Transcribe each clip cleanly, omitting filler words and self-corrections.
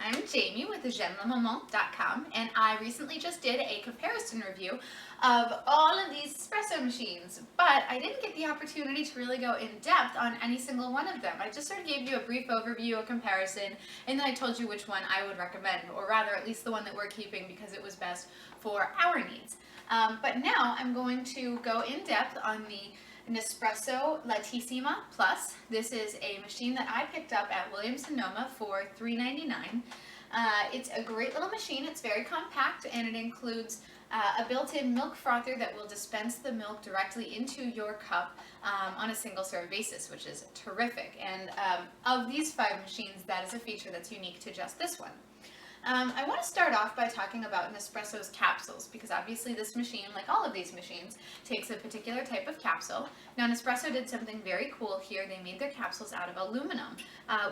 I'm Jamie with JaimeLaMaman.com, and I recently just did a comparison review of all of these espresso machines, but I didn't get the opportunity to really go in depth on any single one of them. I just sort of gave you a brief overview, a comparison, and then I told you which one I would recommend, or rather at least the one that we're keeping because it was best for our needs. But now I'm going to go in depth on the Nespresso Lattissima Plus. This is a machine that I picked up at Williams-Sonoma for $3.99. It's a great little machine. It's very compact, and it includes a built-in milk frother that will dispense the milk directly into your cup on a single serve basis, which is terrific. And of these 5 machines, that is a feature that's unique to just this one. I want to start off by talking about Nespresso's capsules, because obviously this machine, like all of these machines, takes a particular type of capsule. Now Nespresso did something very cool here. They made their capsules out of aluminum,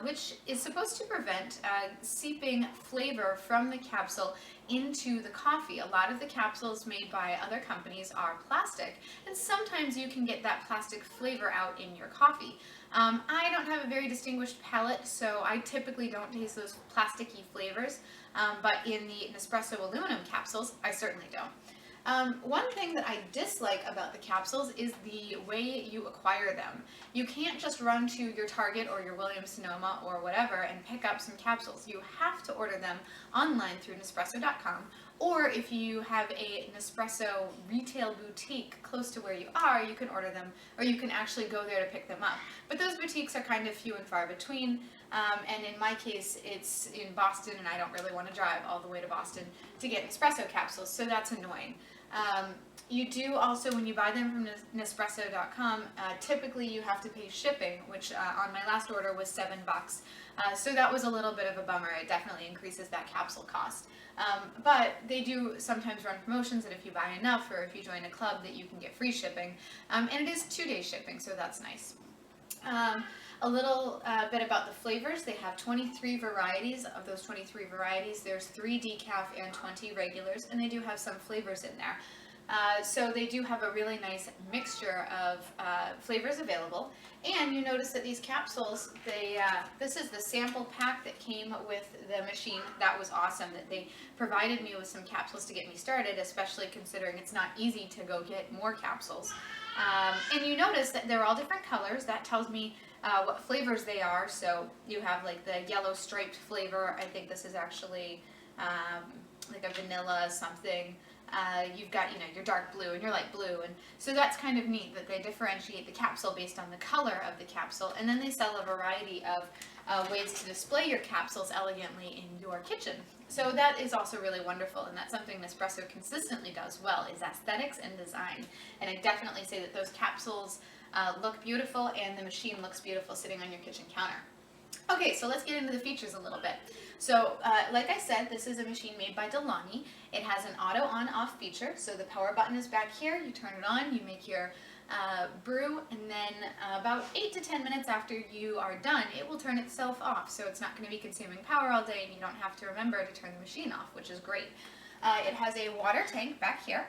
which is supposed to prevent seeping flavor from the capsule into the coffee. A lot of the capsules made by other companies are plastic, and sometimes you can get that plastic flavor out in your coffee. I don't have a very distinguished palate, so I typically don't taste those plasticky flavors, but in the Nespresso aluminum capsules, I certainly don't. One thing that I dislike about the capsules is the way you acquire them. You can't just run to your Target or your Williams-Sonoma or whatever and pick up some capsules. You have to order them online through Nespresso.com, or if you have a Nespresso retail boutique close to where you are, you can order them, or you can actually go there to pick them up. But those boutiques are kind of few and far between, and in my case, it's in Boston, and I don't really want to drive all the way to Boston to get Nespresso capsules, so that's annoying. You do also, when you buy them from Nespresso.com, typically you have to pay shipping, which on my last order was $7. So that was a little bit of a bummer. It definitely increases that capsule cost. But they do sometimes run promotions that if you buy enough or if you join a club that you can get free shipping. And it is 2-day shipping, so that's nice. A little bit about the flavors. They have 23 varieties. Of those 23 varieties, there's 3 decaf and 20 regulars, and they do have some flavors in there. So they do have a really nice mixture of flavors available. And you notice that these capsules, this is the sample pack that came with the machine. That was awesome that they provided me with some capsules to get me started, especially considering it's not easy to go get more capsules. And you notice that they're all different colors. That tells me what flavors they are. So you have like the yellow striped flavor. I think this is actually like a vanilla something. You've got, your dark blue and your light blue, and so that's kind of neat that they differentiate the capsule based on the color of the capsule, and then they sell a variety of ways to display your capsules elegantly in your kitchen. So that is also really wonderful, and that's something Nespresso consistently does well, is aesthetics and design, and I definitely say that those capsules look beautiful, and the machine looks beautiful sitting on your kitchen counter. Okay, so let's get into the features a little bit. So, like I said, this is a machine made by DeLonghi. It has an auto on-off feature, so the power button is back here. You turn it on, you make your brew, and then about 8 to 10 minutes after you are done, it will turn itself off. So it's not going to be consuming power all day, and you don't have to remember to turn the machine off, which is great. It has a water tank back here.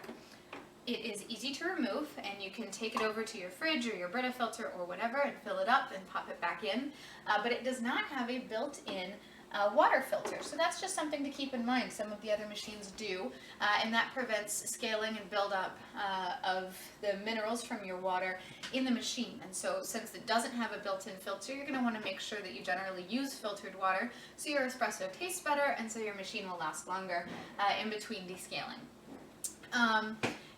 It is easy to remove, and you can take it over to your fridge or your Brita filter or whatever and fill it up and pop it back in. But it does not have a built-in water filter, so that's just something to keep in mind. Some of the other machines do, and that prevents scaling and buildup of the minerals from your water in the machine. And so since it doesn't have a built-in filter, you're going to want to make sure that you generally use filtered water so your espresso tastes better and so your machine will last longer in between descaling.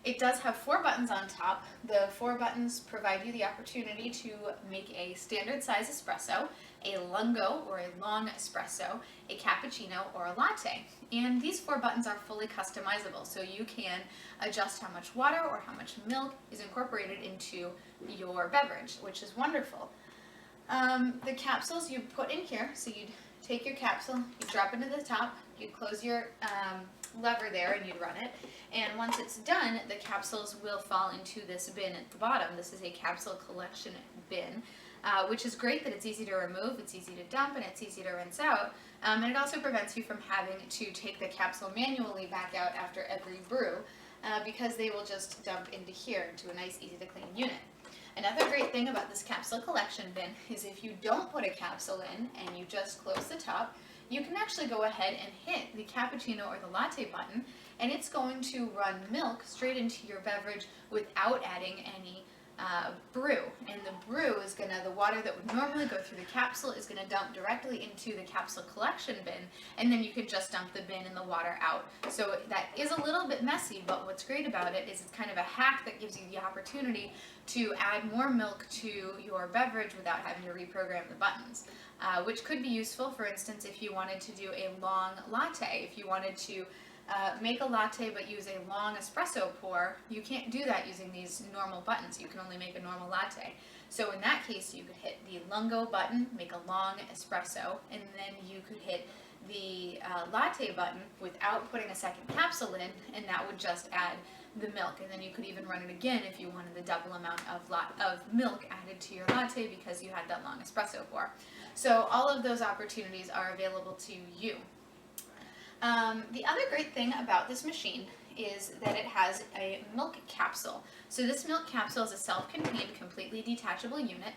It does have 4 buttons on top. The 4 buttons provide you the opportunity to make a standard size espresso, a lungo or a long espresso, a cappuccino, or a latte. And these 4 buttons are fully customizable, so you can adjust how much water or how much milk is incorporated into your beverage, which is wonderful. The capsules you put in here, so you'd take your capsule, you drop it into the top, you'd close your lever there and you'd run it, and once it's done, the capsules will fall into this bin at the bottom. This is a capsule collection bin, which is great that it's easy to remove, it's easy to dump, and it's easy to rinse out, and it also prevents you from having to take the capsule manually back out after every brew, because they will just dump into here into a nice easy to clean unit. Another great thing about this capsule collection bin is if you don't put a capsule in and you just close the top, you can actually go ahead and hit the cappuccino or the latte button, and it's going to run milk straight into your beverage without adding any brew. And the brew is the water that would normally go through the capsule is gonna dump directly into the capsule collection bin, and then you could just dump the bin and the water out. So that is a little bit messy, but what's great about it is it's kind of a hack that gives you the opportunity to add more milk to your beverage without having to reprogram the buttons, which could be useful, for instance, if you wanted to do a long latte. If you wanted to make a latte but use a long espresso pour, you can't do that using these normal buttons. You can only make a normal latte. So in that case, you could hit the lungo button, make a long espresso, and then you could hit the latte button without putting a second capsule in, and that would just add the milk. And then you could even run it again if you wanted the double amount of milk added to your latte because you had that long espresso pour. So all of those opportunities are available to you. The other great thing about this machine is that it has a milk capsule. So this milk capsule is a self-contained, completely detachable unit.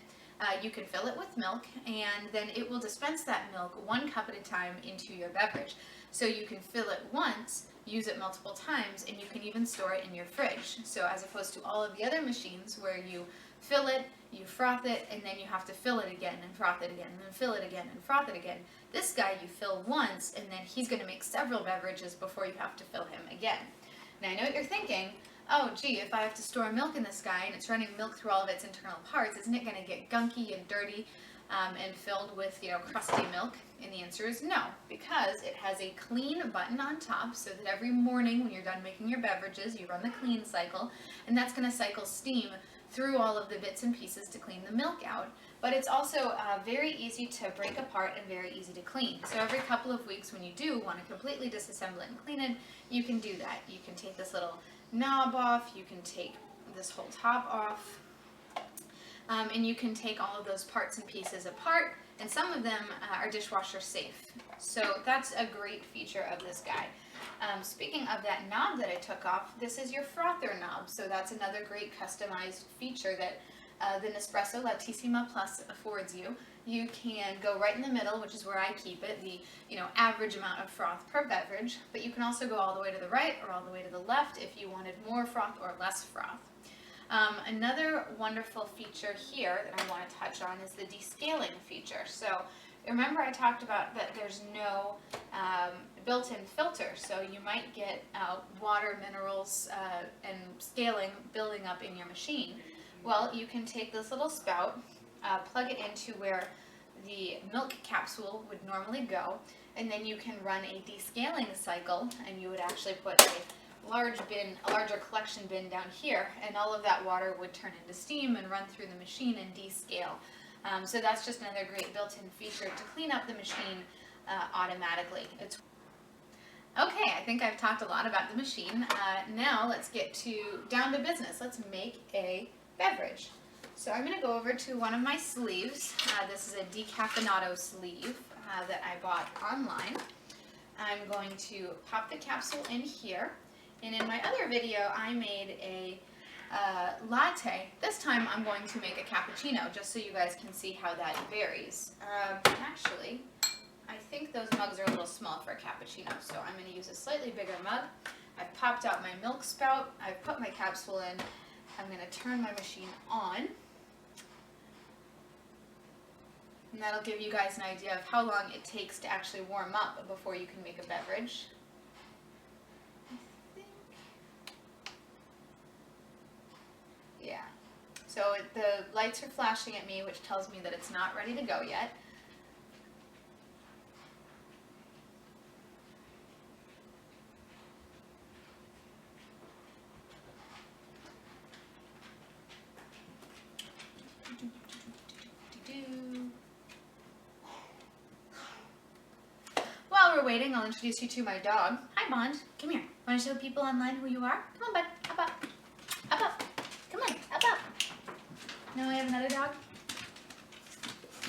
You can fill it with milk, and then it will dispense that milk 1 cup at a time into your beverage. So you can fill it once, use it multiple times, and you can even store it in your fridge. So as opposed to all of the other machines where you fill it, you froth it, and then you have to fill it again and froth it again, and then fill it again and froth it again. This guy you fill once, and then he's going to make several beverages before you have to fill him again. Now I know what you're thinking, oh gee, if I have to store milk in this guy and it's running milk through all of its internal parts, isn't it going to get gunky and dirty and filled with, crusty milk? And the answer is no, because it has a clean button on top so that every morning when you're done making your beverages, you run the clean cycle, and that's going to cycle steam through all of the bits and pieces to clean the milk out. But it's also very easy to break apart and very easy to clean. So every couple of weeks when you do want to completely disassemble it and clean it, you can do that. You can take this little knob off, you can take this whole top off, and you can take all of those parts and pieces apart, and some of them are dishwasher safe. So that's a great feature of this guy. Speaking of that knob that I took off, this is your frother knob. So that's another great customized feature that the Nespresso Lattissima Plus affords you. You can go right in the middle, which is where I keep it, the average amount of froth per beverage, but you can also go all the way to the right or all the way to the left if you wanted more froth or less froth. Another wonderful feature here that I want to touch on is the descaling feature. So remember I talked about that there's no built-in filter, so you might get water, minerals, and scaling building up in your machine. Well, you can take this little spout, plug it into where the milk capsule would normally go, and then you can run a descaling cycle, and you would actually put a larger collection bin down here, and all of that water would turn into steam and run through the machine and descale. So that's just another great built-in feature to clean up the machine automatically. Okay, I think I've talked a lot about the machine. Now let's get down to business. Let's make a beverage. So I'm going to go over to one of my sleeves. This is a decaffeinato sleeve that I bought online. I'm going to pop the capsule in here. And in my other video, I made a latte. This time I'm going to make a cappuccino, just so you guys can see how that varies. Actually, I think those mugs are a little small for a cappuccino, so I'm going to use a slightly bigger mug. I've popped out my milk spout. I've put my capsule in. I'm going to turn my machine on. And that'll give you guys an idea of how long it takes to actually warm up before you can make a beverage. Yeah. So the lights are flashing at me, which tells me that it's not ready to go yet. While we're waiting, I'll introduce you to my dog. Hi, Bond. Come here. Want to show people online who you are? Come on, bud. Up, up. Up, up. Come on. Up, up. No, I have another dog.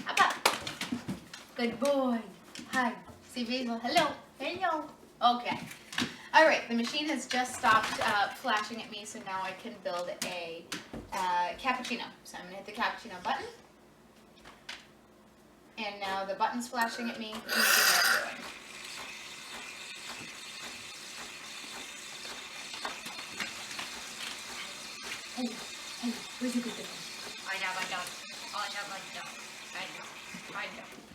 Up, up. Good boy. Hi. Say Basil. Hello. Hello. Okay. All right. The machine has just stopped flashing at me, so now I can build a cappuccino. So I'm going to hit the cappuccino button. And now the button's flashing at me. The machine is brewing. Hey, where's the good thing? I know.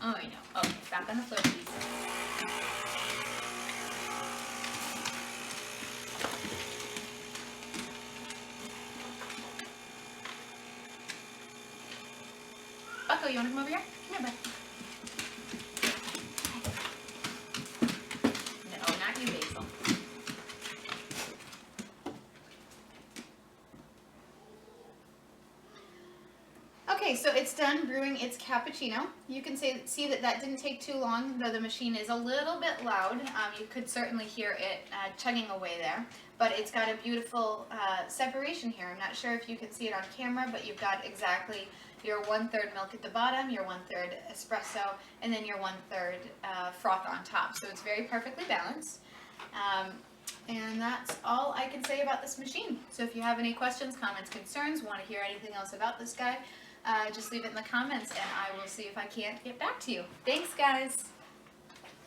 Oh, I know. Okay, back on the floor, please. Bucko, you want to come over here? Come here, bud. No, not you, Basil. Okay, so it's done brewing its cappuccino. You can see that didn't take too long, though the machine is a little bit loud. You could certainly hear it chugging away there, but it's got a beautiful separation here. I'm not sure if you can see it on camera, but you've got exactly your 1/3 milk at the bottom, your 1/3 espresso, and then your 1/3 froth on top. So it's very perfectly balanced. And that's all I can say about this machine. So if you have any questions, comments, concerns, want to hear anything else about this guy, just leave it in the comments and I will see if I can't get back to you. Thanks, guys.